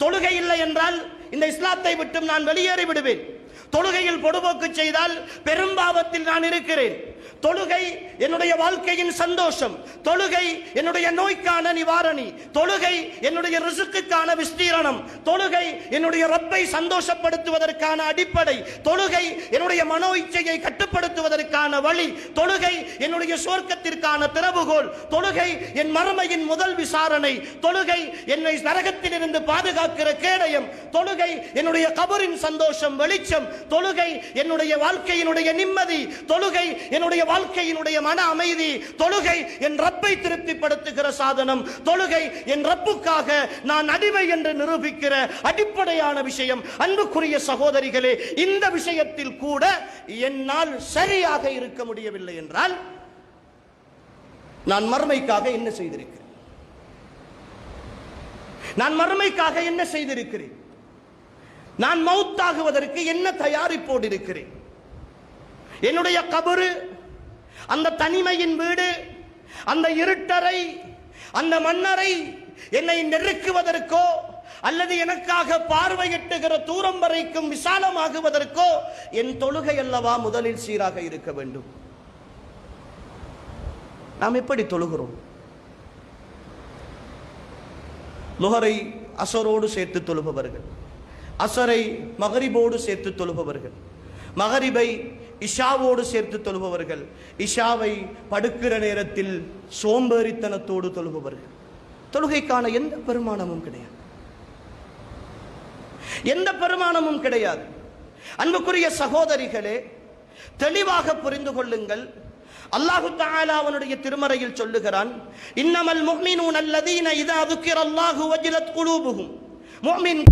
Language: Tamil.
தொழுகை இல்லை என்றால் இந்த இஸ்லாத்தை விட்டு நான் வெளியேறி விடுவேன். தொழுகையில் பொடுபோக்கு செய்தால் பெரும்பாவத்தில் நான் இருக்கிறேன். தொழுகை என்னுடைய வாழ்க்கையின் சந்தோஷம். தொழுகை என்னுடைய நோய்க்கான நிவாரணி. தொழுகை என்னுடைய ரிசுக்குக்கான விஸ்தீரணம். தொழுகை என்னுடைய ரப்பை சந்தோஷப்படுத்துவதற்கான அடிப்படை. தொழுகை என்னுடைய மனோ இச்சையை கட்டுப்படுத்துவதற்கான வழி. தொழுகை என்னுடைய சொர்க்கத்திற்கான திறவுகோல். தொழுகை என் மறுமையின் முதல் விசாரணை. தொழுகை என்னை நரகத்திலிருந்து பாதுகாக்கிற கேடயம். தொழுகை என்னுடைய கபரின் சந்தோஷம், வெளிச்சம். தொழுகை என்னுடைய வாழ்க்கையினுடைய நிம்மதி. தொழுகை என்னுடைய வாழ்க்கையினுடைய மன அமைதி. தொழுகை என் ரப்பை திருப்திப்படுத்துகிற சாதனம். தொழுகை என் ரப்புக்காக நான் அடிமை என்று நிரூபிக்கிற அடிப்படையான விஷயம். அன்புக்குரிய சகோதரிகளே, இந்த விஷயத்தில் கூட என்னால் சரியாக இருக்க முடியவில்லை என்றால் நான் மறுமைக்காக என்ன செய்திருக்கிறேன்? நான் மறுமைக்காக என்ன செய்திருக்கிறேன்? நான் மௌத்தாகுவதற்கு என்ன தயாரிப்போடு இருக்கிறேன்? என்னுடைய கபரு, அந்த தனிமையின் வீடு, அந்த இருட்டறை, அந்த மண்ணறை என்னை நெருக்குவதற்கோ அல்லது எனக்காக பார்வையிட்டுகிற தூரம் வரைக்கும் விசாலமாகுவதற்கோ என் தொழுகை அல்லவா முதலில் சீராக இருக்க வேண்டும். நாம் எப்படி தொழுகிறோம்? லுஹரை அசரோடு சேர்த்து தொழுபவர்கள், அசரை மகரிபோடு சேர்த்து தொழுபவர்கள், மகரிபை இஷாவோடு சேர்த்து தொழுபவர்கள், இஷாவை படுக்கிற நேரத்தில் சோம்பேறித்தனத்தோடு தொழுபவர்கள். தொழுகைக்கான எந்த பெருமானமும் கிடையாது, எந்த பெருமானமும் கிடையாது. அன்புக்குரிய சகோதரிகளே, தெளிவாக புரிந்து கொள்ளுங்கள். அல்லாஹு தஆலா அவனுடைய திருமறையில் சொல்லுகிறான், இன்னமல் முஃமினூன அல்லதீன இதா ذுக்கிரல்லாஹு வஜிலத் குலூபுஹும். முஃமின்